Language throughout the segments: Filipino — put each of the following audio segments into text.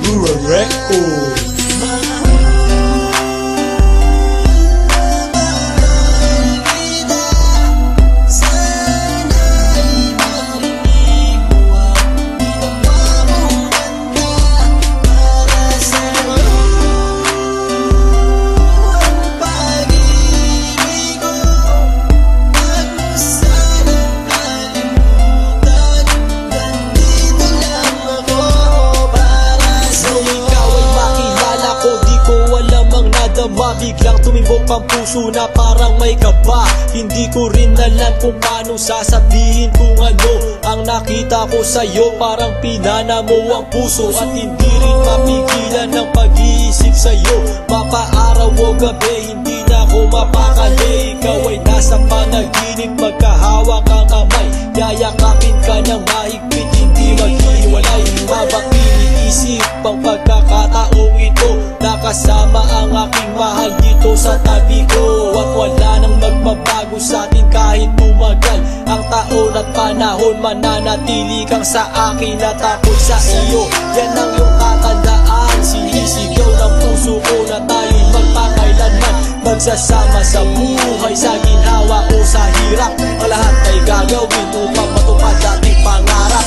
Rural Record. Biglang tumibok ang puso na parang may kaba. Hindi ko rin alam kung paano sasabihin kung ano ang nakita ko sa'yo. Parang pinana mo ang puso at hindi rin mapigilan ng pag-iisip sa'yo. Mapaaraw o gabi, hindi na ako mapakali. Ikaw ay nasa panaginip, magkahawak ang kamay. Yayakapin ka ng mahigpit, hindi maghiwalay. Habang iniisip ang pagkakataong ito, nakasama ang aking mahal dito sa tabi ko. At wala nang magbabago sa atin kahit tumagal ang taon at panahon. Mananatili kang sa akin at ako'y sa iyo. Yan ang iyong tatandaan, sinisigaw ng puso ko na tayo'y magpakailanman. Magsasama sa buhay, sa ginhawa o sa hirap. Ang lahat ay gagawin upang matupad ating pangarap.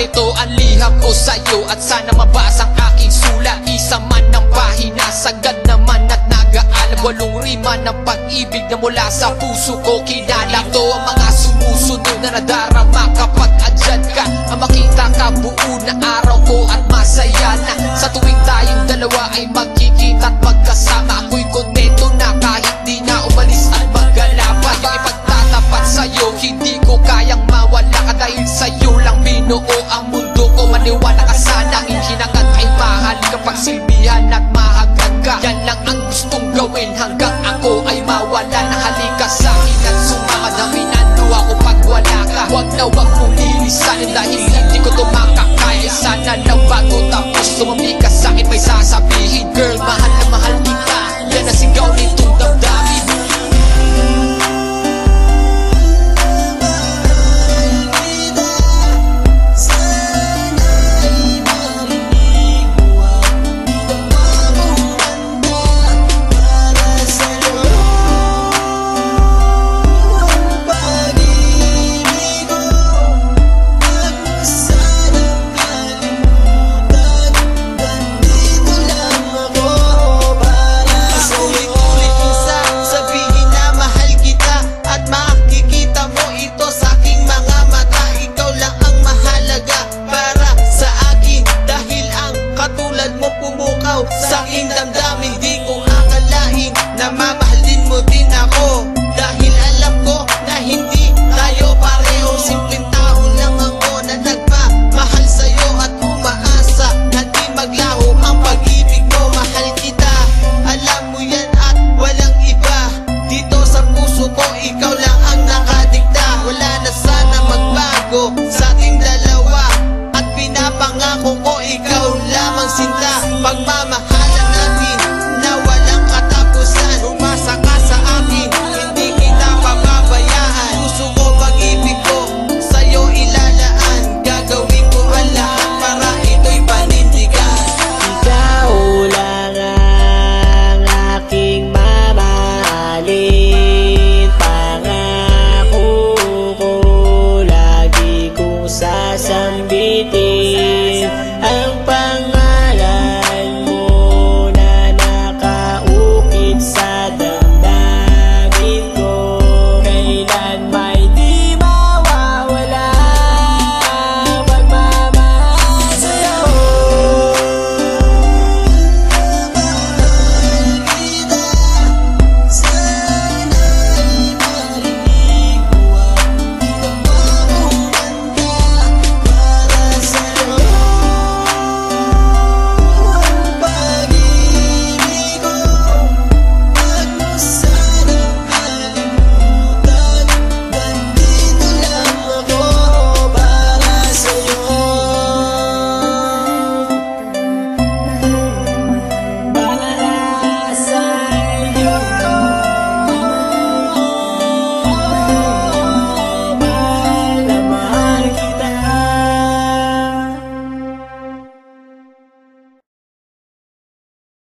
Ito ang liham ko sa'yo at sana mabasa ang aking sula. Isa man ng pahina, sagad naman at nag-aalab. Walong rima ng pag-ibig na mula sa puso ko kinala. Ito ang mga sumusunod na nadarama kapag andyan ka. Ang makita ka buo na araw ko at masaya na. Sa tuwing tayong dalawa ay magkikita at magkasama. Ako'y kontento na kahit di na umalis at maggalapa. Yung ipagtatapat sa'yo, hindi ko kayang mawala ka. Dahil sa'yo lang binuo ang mundo ko. Maniwala ka sana, ang hinangad ay mahal kapag silbihan at mahagad ka. Yan lang ang gustong gawin hanggang ako ay mawala na. Halika sa'kin at sumama na minando ako pag wala ka. Huwag na huwag mong lilisanin dahil hindi ko ito makakaya. Sana na bago tapos tumami ka sa'kin may sasabihin. Girl, mahal na mahal kita, yan ang sigaw nitong damdamin. Sa aking damdamin, di ko akalain na mamahalin mo din ako. Dahil alam ko na hindi tayo pareho. Simpleng tao lang ako na nagmamahal sa'yo at umaasa na di maglaho ang pag-ibig mo. Mahal kita, alam mo yan at walang iba. Dito sa puso ko, ikaw lang ang nakadikta. Wala na sana magbago sa ating dalawa at pinapangako ko ikaw lamang sinta. Pagmamahal